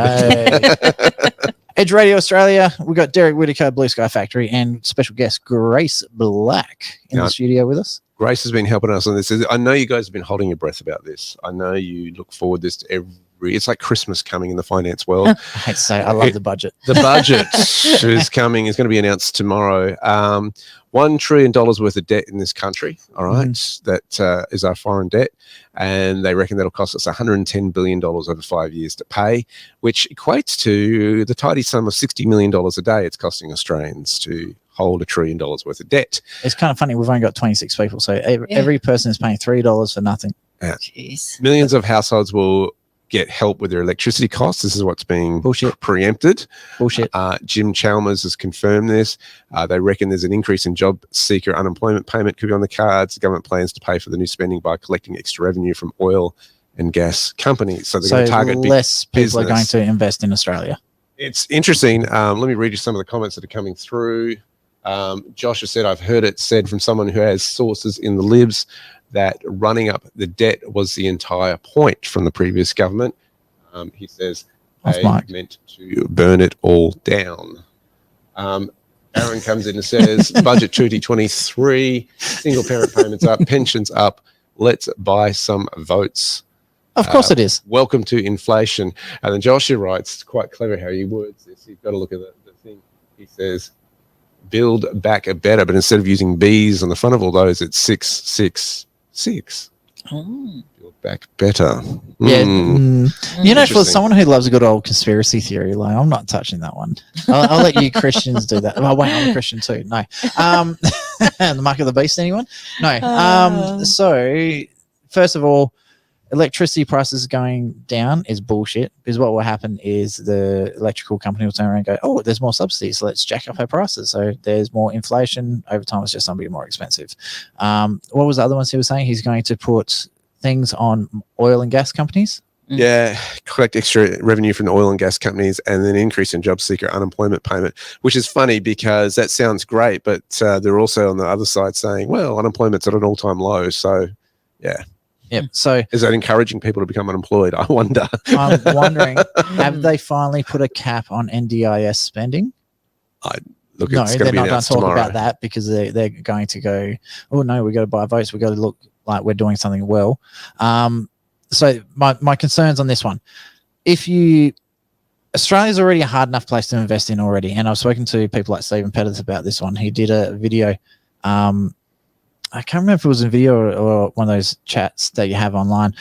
C: Edge Radio Australia, we've got Derek Whittaker, Blu Sky Factory, and special guest Grace Black in the studio with us.
B: Grace has been helping us on this. I know you guys have been holding your breath about this. I know you look forward this to it's like Christmas coming in the finance world.
C: I hate to say I love the budget.
B: The budget is coming, is going to be announced tomorrow. $1 trillion worth of debt in this country, all right? That is our foreign debt. And they reckon that'll cost us $110 billion over 5 years to pay, which equates to the tidy sum of $60 million a day it's costing Australians to hold $1 trillion worth of debt.
C: It's kind of funny. We've only got 26 people, so every person is paying $3 for nothing.
D: Jeez.
B: Millions of households will get help with their electricity costs. This is what's being preempted.
C: Bullshit.
B: Jim Chalmers has confirmed this. They reckon there's an increase in job seeker unemployment payment could be on the cards. The government plans to pay for the new spending by collecting extra revenue from oil and gas companies. So they're going to target
C: less
B: big
C: people
B: business.
C: are going to invest in Australia.
B: It's interesting. Let me read you some of the comments that are coming through. Josh has said, I've heard it said from someone who has sources in the libs that running up the debt was the entire point from the previous government. He says they meant to burn it all down. Aaron comes in and says, budget 2023, single parent payments up, pensions up. Let's buy some votes.
C: Of course it is.
B: Welcome to inflation. And then Joshua writes, it's quite clever how he words this. You've got to look at the thing. He says, build back better, but instead of using B's on the front of all those, it's 666. Build back better.
C: Yeah. You know, for someone who loves a good old conspiracy theory, like, I'm not touching that one. I'll let you Christians do that. Oh, wait, I'm a Christian too. No. The mark of the beast, anyone? No. So, first of all, electricity prices going down is bullshit, because what will happen is the electrical company will turn around and go, oh, there's more subsidies, so let's jack up our prices. So there's more inflation. Over time, it's just going to be more expensive. What was the other ones he was saying? He's going to put things on oil and gas companies.
B: Yeah, collect extra revenue from the oil and gas companies and then increase in job seeker unemployment payment, which is funny because that sounds great, but they're also on the other side saying, well, unemployment's at an all-time low. So, yeah.
C: Yep. So
B: is that encouraging people to become unemployed? I wonder.
C: I'm wondering, have they finally put a cap on NDIS spending?
B: No,
C: they're not going to talk about that because they're going to go, oh no, we got to buy votes. We got to look like we're doing something well. So my concerns on this one, Australia's already a hard enough place to invest in already, and I've spoken to people like Stephen Pettis about this one. He did a video. I can't remember if it was a video or one of those chats that you have online.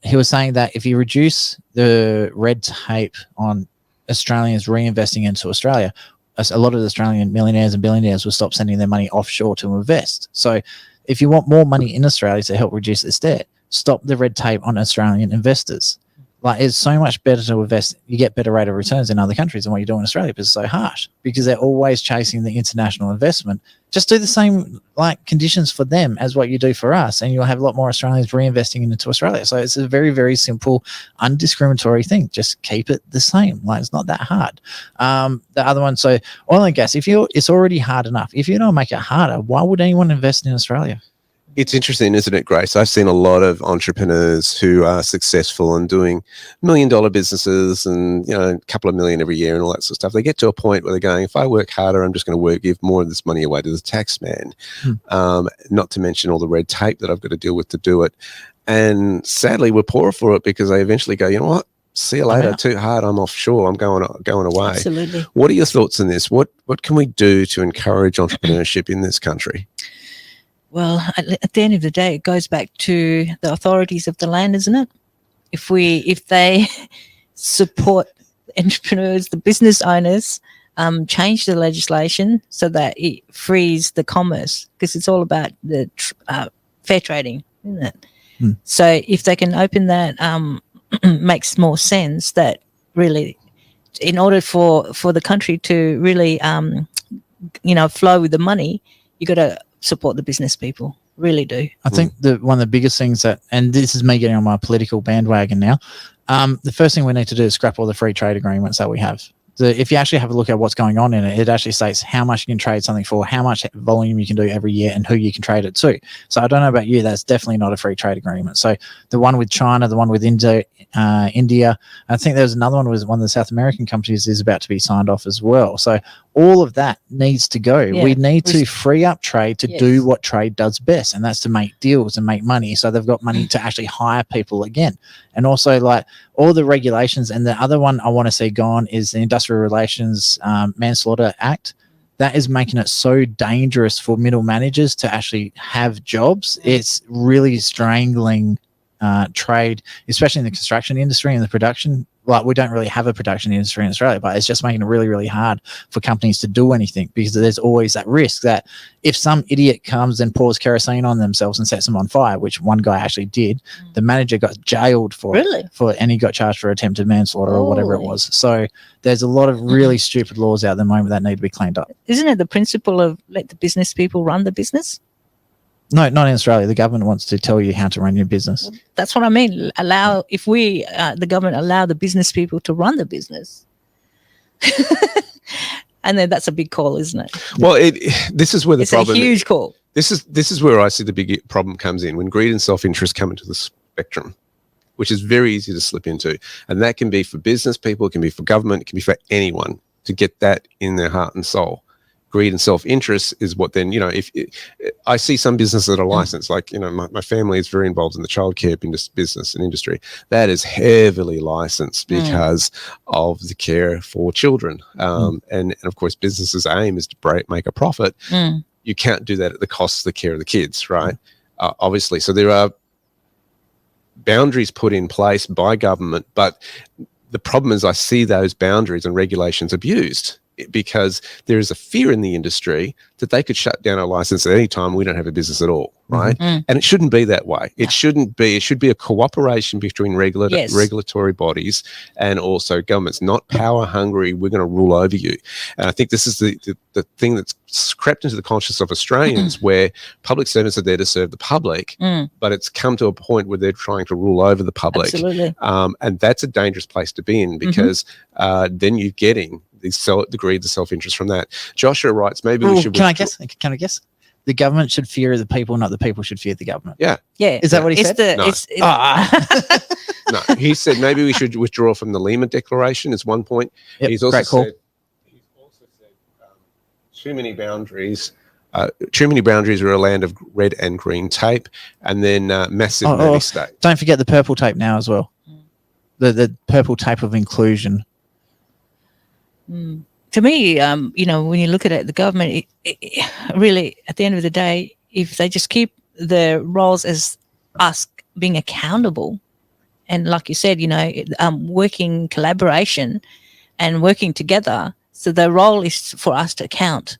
C: He was saying that if you reduce the red tape on Australians reinvesting into Australia, a lot of the Australian millionaires and billionaires will stop sending their money offshore to invest. So if you want more money in Australia to help reduce this debt, stop the red tape on Australian investors. Like, it's so much better to invest. You get better rate of returns in other countries than what you do in Australia because it's so harsh, because they're always chasing the international investment. Just do the same like conditions for them as what you do for us, and you'll have a lot more Australians reinvesting into Australia. So it's a very, very simple, undiscriminatory thing. Just keep it the same. Like, it's not that hard. The other one, so oil and gas, it's already hard enough. If you don't make it harder, why would anyone invest in Australia?
B: It's interesting, isn't it, Grace? I've seen a lot of entrepreneurs who are successful and doing $1 million businesses and, a couple of million every year and all that sort of stuff. They get to a point where they're going, if I work harder, I'm just going to give more of this money away to the tax man. Not to mention all the red tape that I've got to deal with to do it. And sadly, we're poorer for it because they eventually go, you know what? See you later. Too hard. I'm offshore. I'm going away.
D: Absolutely.
B: What are your thoughts on this? What can we do to encourage entrepreneurship in this country?
D: Well, at the end of the day, it goes back to the authorities of the land, isn't it? If they support entrepreneurs, the business owners, change the legislation so that it frees the commerce, because it's all about the fair trading, isn't it? So if they can open that, makes more sense that really, in order for the country to really, flow with the money, you got to support the business people. Really do.
C: I think one of the biggest things and this is me getting on my political bandwagon now, the first thing we need to do is scrap all the free trade agreements that we have. If you actually have a look at what's going on in it, it actually states how much you can trade something for, how much volume you can do every year, and who you can trade it to. So I don't know about you, that's definitely not a free trade agreement. So the one with China, the one with India, I think there was another one with one of the South American countries is about to be signed off as well. So all of that needs to go.
D: Yeah.
C: We need to free up trade to do what trade does best, and that's to make deals and make money. So they've got money to actually hire people again. And also, like, all the regulations. And the other one I want to see gone is the Industrial Relations Manslaughter Act. That is making it so dangerous for middle managers to actually have jobs. It's really strangling trade, especially in the construction industry and the production. Like, we don't really have a production industry in Australia, but it's just making it really, really hard for companies to do anything, because there's always that risk that if some idiot comes and pours kerosene on themselves and sets them on fire, which one guy actually did, the manager got jailed for and he got charged for attempted manslaughter or whatever it was. So there's a lot of really stupid laws out at the moment that need to be cleaned up.
D: Isn't it the principle of let the business people run the business?
C: No, not in Australia. The government wants to tell you how to run your business.
D: That's what I mean. If we, the government, allow the business people to run the business, and then that's a big call, isn't it?
B: Well, this is where the problem.
D: It's a huge call.
B: This is where I see the big problem comes in, when greed and self-interest come into the spectrum, which is very easy to slip into, and that can be for business people, it can be for government, it can be for anyone to get that in their heart and soul. Greed and self-interest is what then, if I see some businesses that are licensed, like, my family is very involved in the childcare business and industry. That is heavily licensed because of the care for children. And of course, businesses' aim is to make a profit. You can't do that at the cost of the care of the kids, right? Obviously. So there are boundaries put in place by government, but the problem is I see those boundaries and regulations abused, because there is a fear in the industry that they could shut down our license at any time. We don't have a business at all, right? And it shouldn't be that way. It shouldn't be. It should be a cooperation between regulatory bodies and also governments, not power hungry. We're going to rule over you. And I think this is the thing that's crept into the consciousness of Australians, where public servants are there to serve the public, but it's come to a point where they're trying to rule over the public.
D: Absolutely.
B: And that's a dangerous place to be in, because then you're getting the greed, the self-interest from that. Joshua writes, maybe we should... Can I
C: guess? The government should fear the people, not the people should fear the government.
B: Yeah.
C: Is that what he said?
B: No, he said maybe we should withdraw from the Lima Declaration is one point.
C: Yep,
B: He's also said too many boundaries. Too many boundaries are a land of red and green tape, and then massive nanny state.
C: Don't forget the purple tape now as well. The purple tape of inclusion.
D: To me, when you look at it, the government, it really, at the end of the day, if they just keep the roles as us being accountable, and like you said, working collaboration and working together, so the role is for us to account.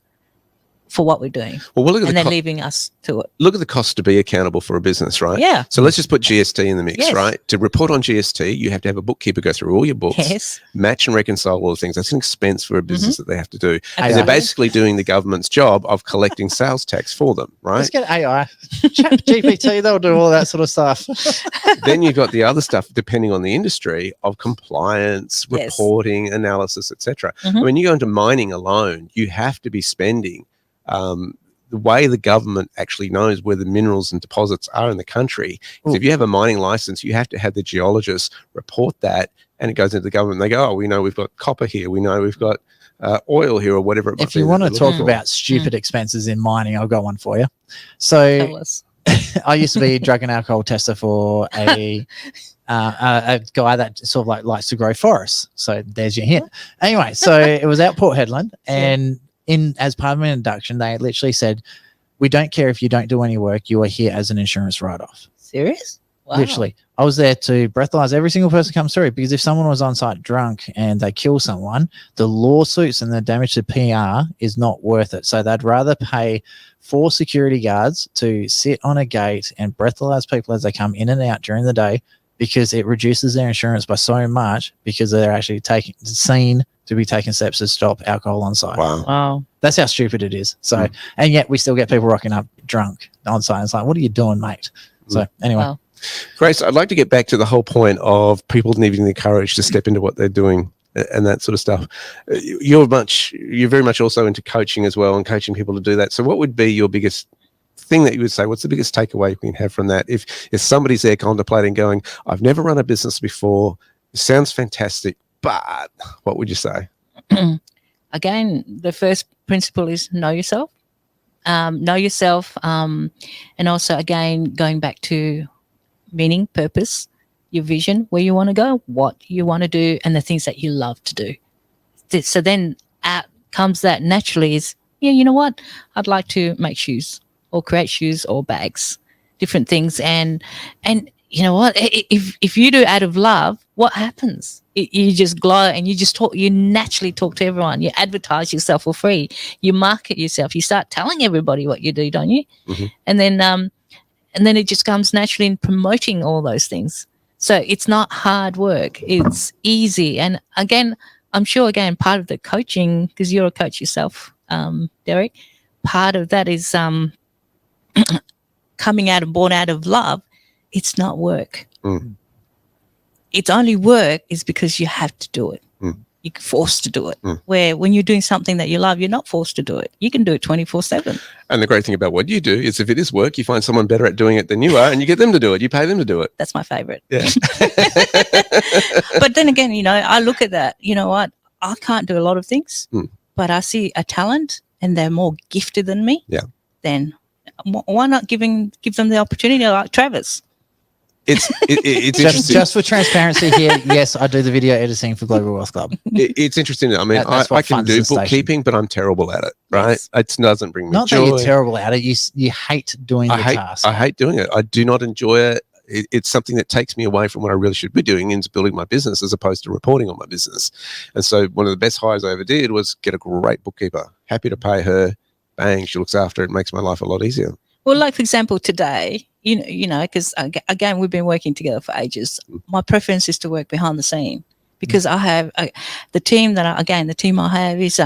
D: for what we're doing,
B: Well, look at
D: and
B: the
D: then leaving us to it.
B: look at the cost to be accountable for a business, right?
D: Yeah.
B: So let's just put GST in the mix,
D: Yes.
B: right? To report on GST, you have to have a bookkeeper go through all your books,
D: Yes.
B: match and reconcile all the things. That's an expense for a business that they have to do. And they're
D: Absolutely.
B: basically doing the government's job of collecting sales tax for them,
C: Let's
B: right?
C: get AI, Chat GPT. They'll do all that sort of stuff.
B: Then you've got the other stuff, depending on the industry, of compliance,
D: Yes.
B: reporting, analysis, etc.
D: Mhm.
B: When you go into mining alone, you have to be spending the way the government actually knows where the minerals and deposits are in the country. Is if you have a mining license, you have to have the geologists report that, and it goes into the government. They go, oh, we know we've got copper here. We know we've got oil here, or whatever it might
C: If
B: be
C: you
B: that
C: want to
B: they're
C: talk
B: looking for.
C: about stupid expenses in mining, I've got one for you. So
D: Tell us.
C: I used to be a drug and alcohol tester for a guy that sort of like likes to grow forests. So there's your hint. Anyway, so it was out Port Hedland, and as part of my induction, they literally said, "We don't care if you don't do any work. You are here as an insurance write-off."
D: Serious? Wow.
C: Literally, I was there to breathalyze every single person comes through, because if someone was on site drunk and they kill someone, the lawsuits and the damage to PR is not worth it. So they'd rather pay 4 security guards to sit on a gate and breathalyze people as they come in and out during the day, because it reduces their insurance by so much, because they're actually seen to be taking steps to stop alcohol on site.
B: Wow.
D: Wow.
C: That's how stupid it is. So, and yet we still get people rocking up drunk on site. It's like, what are you doing, mate? So anyway.
D: Wow.
B: Grace, I'd like to get back to the whole point of people needing the courage to step into what they're doing and that sort of stuff. You're very much also into coaching as well, and coaching people to do that. So what would be your biggest thing that you would say? What's the biggest takeaway you can have from that? If somebody's there contemplating going, I've never run a business before, it sounds fantastic, but what would you say?
D: Again, the first principle is know yourself. Know yourself, and also, again, going back to meaning, purpose, your vision, where you want to go, what you want to do, and the things that you love to do. So then out comes that naturally is, yeah, you know what? I'd like to make shoes or create shoes or bags, different things. And you know what? If you do out of love, what happens? You just glow, and you just talk. You naturally talk to everyone. You advertise yourself for free. You market yourself. You start telling everybody what you do, don't you?
B: Mm-hmm.
D: And then it just comes naturally in promoting all those things. So it's not hard work. It's easy. And again, I'm sure, again, part of the coaching, because you're a coach yourself, Derek, part of that is born out of love. It's not work.
B: Mm.
D: It's only work is because you have to do it.
B: Mm.
D: You're forced to do it.
B: Mm.
D: Where when you're doing something that you love, you're not forced to do it. You can do it 24/7.
B: And the great thing about what you do is if it is work, you find someone better at doing it than you are, and you get them to do it. You pay them to do it.
D: That's my favorite.
B: Yeah.
D: But then again, you know, I look at that, you know what? I can't do a lot of things, but I see a talent and they're more gifted than me.
B: Yeah.
D: Then why not give them the opportunity, like Travis?
B: It's interesting.
C: Just for transparency here, yes, I do the video editing for Global Wealth Club.
B: It's interesting. I mean,
C: That's
B: I
C: what
B: can
C: funds
B: do
C: the station.
B: bookkeeping, but I'm terrible at it, right?
D: Yes.
B: It doesn't bring me
C: Not
B: joy.
C: that you're terrible at it. You hate doing the task.
B: I hate doing it. I do not enjoy it. It's something that takes me away from what I really should be doing, into building my business as opposed to reporting on my business. And so one of the best hires I ever did was get a great bookkeeper. Happy to pay her. Bang, she looks after it. Makes my life a lot easier.
D: Well, like, for example, today, you know, because again, we've been working together for ages. My preference is to work behind the scene, because I have the team that I have is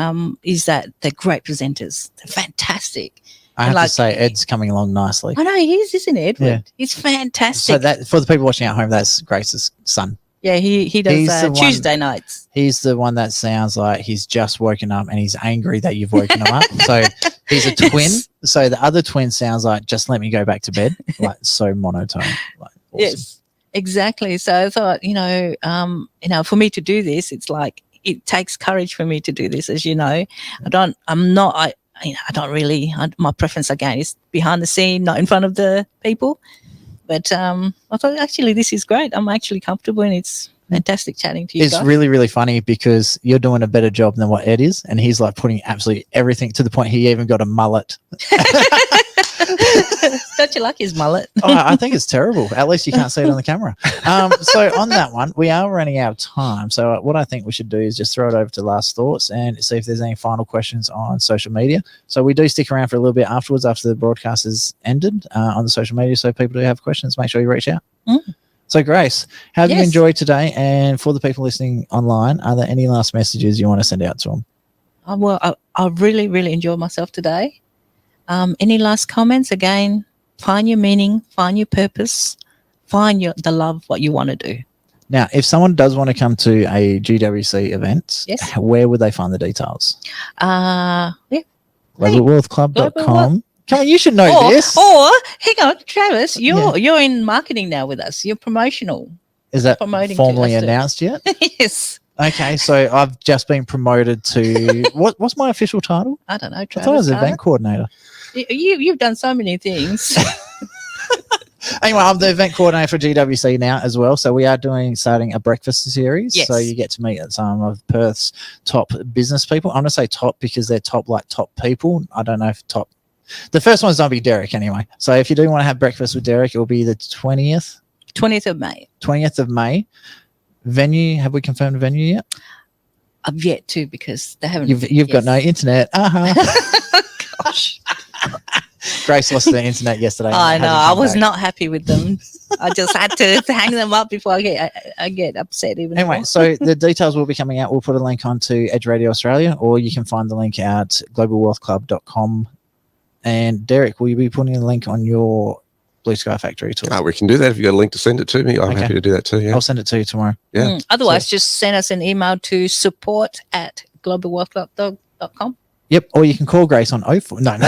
D: that they're great presenters. They're fantastic.
C: I have to say, Ed's coming along nicely.
D: I know he is, isn't he, Edward?
C: Yeah.
D: He's fantastic.
C: So that, for the people watching at home, that's Grace's son.
D: Yeah, he
C: He's
D: does
C: the one-
D: Tuesday nights.
C: He's the one that sounds like he's just woken up and he's angry that you've woken him up. So he's a twin.
D: Yes.
C: So the other twin sounds like, just let me go back to bed. Like, so monotone. Like, awesome.
D: Yes, exactly. So I thought, for me to do this, it's like, it takes courage for me to do this, as you know. My preference again is behind the scene, not in front of the people. But I thought, actually, this is great. I'm actually comfortable, and it's fantastic chatting to you
C: It's
D: guys.
C: really, really funny, because you're doing a better job than what Ed is. And he's like putting absolutely everything, to the point he even got a mullet.
D: Don't you like his mullet?
C: Oh, I think it's terrible. At least you can't see it on the camera. So on that one, we are running out of time. So what I think we should do is just throw it over to last thoughts and see if there's any final questions on social media. So we do stick around for a little bit afterwards after the broadcast has ended on the social media. So people do have questions, make sure you reach out. So Grace, how have you enjoyed today? And for the people listening online, are there any last messages you want to send out to them?
D: Well, I really, really enjoyed myself today. Any last comments? Again, find your meaning, find your purpose, find the love, what you want to do.
C: Now, if someone does want to come to a GWC event, where would they find the details? GlobalWealthClub.com. Come on, you should know this.
D: Or, hang on, Travis, you're in marketing now with us. You're promotional.
C: Is that formally announced yet?
D: Yes.
C: Okay, so I've just been promoted to what's my official title?
D: I don't know. Travis,
C: I thought I was event coordinator.
D: You've done so many things.
C: Anyway, I'm the event coordinator for GWC now as well. So we are starting a breakfast series.
D: Yes.
C: So you get to meet some of Perth's top business people. I'm going to say top because they're top people. I don't know if top. The first one's going to be Derek anyway. So if you do want to have breakfast with Derek, it will be the 20th.
D: 20th of May.
C: 20th of May. Venue, have we confirmed venue yet?
D: I've yet to because they haven't.
C: You've got no internet.
D: Gosh.
C: Grace lost the internet yesterday.
D: I know. I was not happy with them. I just had to hang them up before I get upset even
C: Anyway,
D: more.
C: so the details will be coming out. We'll put a link onto Edge Radio Australia, or you can find the link at globalwealthclub.com. And Derek, will you be putting a link on your Blu Sky Factory tool?
B: We can do that. If you got a link to send it to me, I'm happy to do that too. Yeah,
C: I'll send it to you tomorrow.
B: Yeah.
D: Otherwise, just send us an email to support@globalwealthclub.com.
C: Yep, or you can call Grace on 04. No.